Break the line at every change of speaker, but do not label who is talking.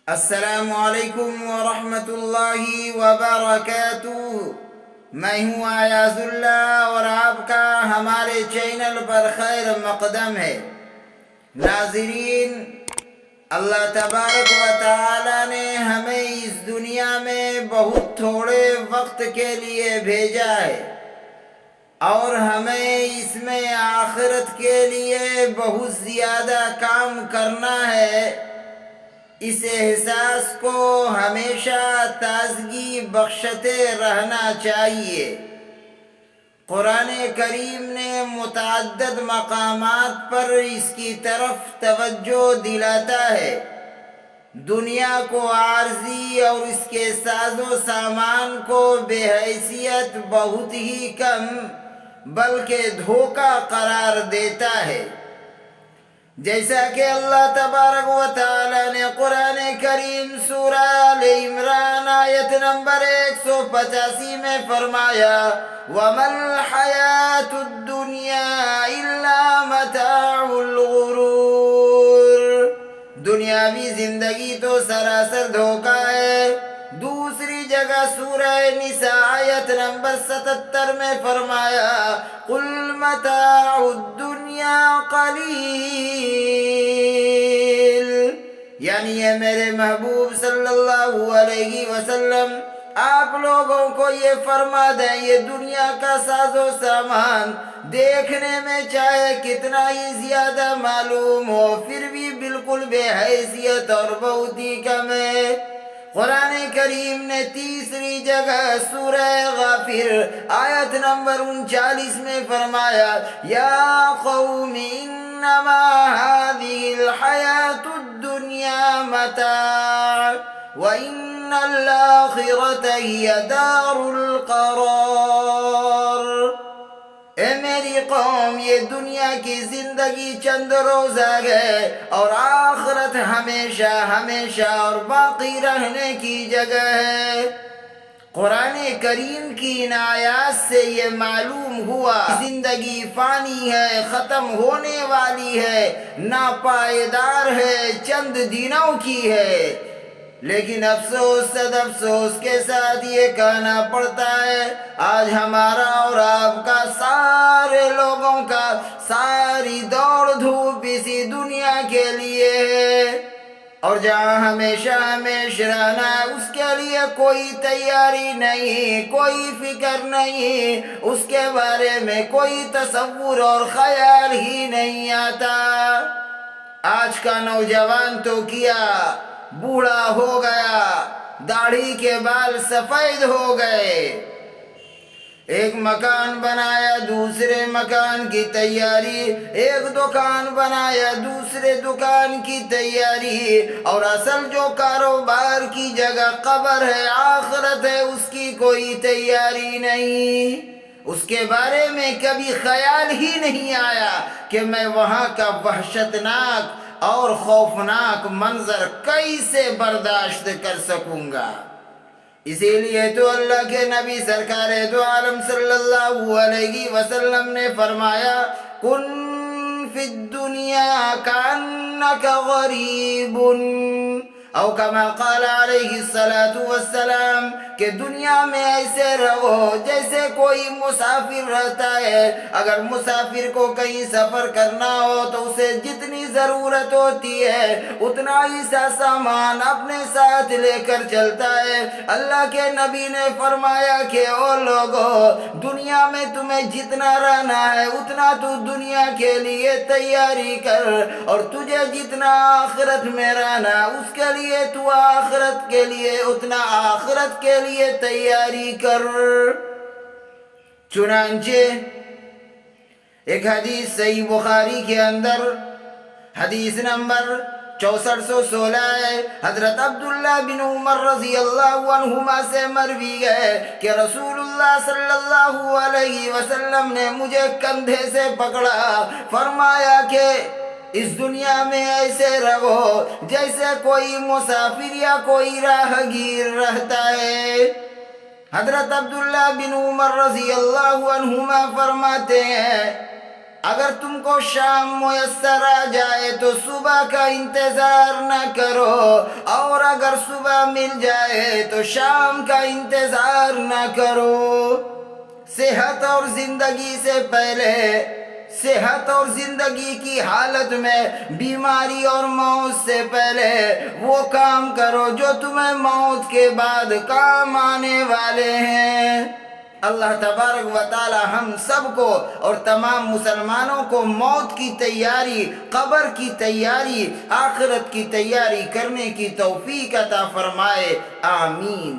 السلام علیکم ورحمۃ اللہ وبرکاتہ۔ میں ہوں ایاز اللہ اور آپ کا ہمارے چینل پر خیر مقدم ہے۔ ناظرین، اللہ تبارک و تعالی نے ہمیں اس دنیا میں بہت تھوڑے وقت کے لیے بھیجا ہے اور ہمیں اس میں آخرت کے لیے بہت زیادہ کام کرنا ہے۔ اس احساس کو ہمیشہ تازگی بخشتے رہنا چاہیے۔ قرآن کریم نے متعدد مقامات پر اس کی طرف توجہ دلاتا ہے۔ دنیا کو عارضی اور اس کے ساز و سامان کو بے حیثیت بہت ہی کم بلکہ دھوکہ قرار دیتا ہے۔ جیسا کہ اللہ تبارک و تعالی نے قرآن کریم سورہ آل عمران آیت نمبر 185 میں فرمایا وَمَا الْحَيَاةُ الدُّنْيَا إِلَّا مَتَاعُ الْغُرُورِ، دنیاوی زندگی تو سراسر دھوکہ ہے۔ دوسری جگہ سورہ نساء آیت نمبر 77 میں فرمایا قُلْ مَتَاعُ الدُّنْيَا قَلِيلٌ، یعنی اے میرے محبوب صلی اللہ علیہ وسلم، آپ لوگوں کو یہ فرما دیں یہ دنیا کا ساز و سامان دیکھنے میں چاہے کتنا ہی زیادہ معلوم ہو پھر بھی بالکل بے حیثیت اور بہت ہی کم ہے۔ قرآن کریم نے تیسری جگہ سورہ غافر آیت نمبر 39 میں فرمایا یا قوم انما هذه الحیاة الدنیا متاع وان الآخرة هی دار القرار، اے میری قوم، یہ دنیا کی زندگی چند روزہ ہے اور آخرت ہمیشہ ہمیشہ اور باقی رہنے کی جگہ ہے۔ قرآن کریم کی ان آیات سے یہ معلوم ہوا زندگی فانی ہے، ختم ہونے والی ہے، ناپائیدار ہے، چند دنوں کی ہے۔ لیکن افسوس صد افسوس کے ساتھ یہ کہنا پڑتا ہے آج ہمارا اور آپ کا سارے لوگوں کا ساری دوڑ دھوپ اسی دنیا کے لیے ہے، اور جہاں ہمیشہ ہمیشہ رہنا ہے اس کے لیے کوئی تیاری نہیں، کوئی فکر نہیں، اس کے بارے میں کوئی تصور اور خیال ہی نہیں آتا۔ آج کا نوجوان تو کیا، بوڑھا ہو گیا، داڑھی کے بال سفید ہو گئے، ایک مکان بنایا دوسرے مکان کی تیاری، ایک دکان بنایا دوسرے دکان کی تیاری، اور اصل جو کاروبار کی جگہ قبر ہے، آخرت ہے، اس کی کوئی تیاری نہیں۔ اس کے بارے میں کبھی خیال ہی نہیں آیا کہ میں وہاں کا وحشتناک اور خوفناک منظر کیسے برداشت کر سکوں گا۔ اسی لیے تو اللہ کے نبی سرکار دو عالم صلی اللہ علیہ وسلم نے فرمایا کن فی الدنیا کانک غریب، او کما قال علیہ السلام کہ دنیا میں ایسے رہو جیسے کوئی مسافر رہتا ہے۔ اگر مسافر کو کہیں سفر کرنا ہو تو اسے جتنی ضرورت ہوتی ہے اتنا ہی سا سامان اپنے ساتھ لے کر چلتا ہے۔ اللہ کے نبی نے فرمایا کہ او لوگو، دنیا میں تمہیں جتنا رہنا ہے اتنا تو دنیا کے لیے تیاری کر، اور تجھے جتنا آخرت میں رہنا اس کے لیے تو آخرت کے لیے اتنا آخرت کے لیے تیاری کر۔ چنانچہ ایک حدیث صحیح بخاری کے اندر حدیث نمبر 6416 ہے، حضرت عبداللہ بن عمر رضی اللہ عنہما سے مروی ہے کہ رسول اللہ صلی اللہ علیہ وسلم نے مجھے کندھے سے پکڑا، فرمایا کہ اس دنیا میں ایسے رہو جیسے کوئی مسافر یا کوئی راہگیر رہتا ہے۔ حضرت عبداللہ بن عمر رضی اللہ عنہما فرماتے ہیں اگر تم کو شام میسر آ جائے تو صبح کا انتظار نہ کرو، اور اگر صبح مل جائے تو شام کا انتظار نہ کرو۔ صحت اور زندگی سے پہلے، صحت اور زندگی کی حالت میں بیماری اور موت سے پہلے وہ کام کرو جو تمہیں موت کے بعد کام آنے والے ہیں۔ اللہ تبارک و تعالی ہم سب کو اور تمام مسلمانوں کو موت کی تیاری، قبر کی تیاری، آخرت کی تیاری کرنے کی توفیق عطا فرمائے، آمین۔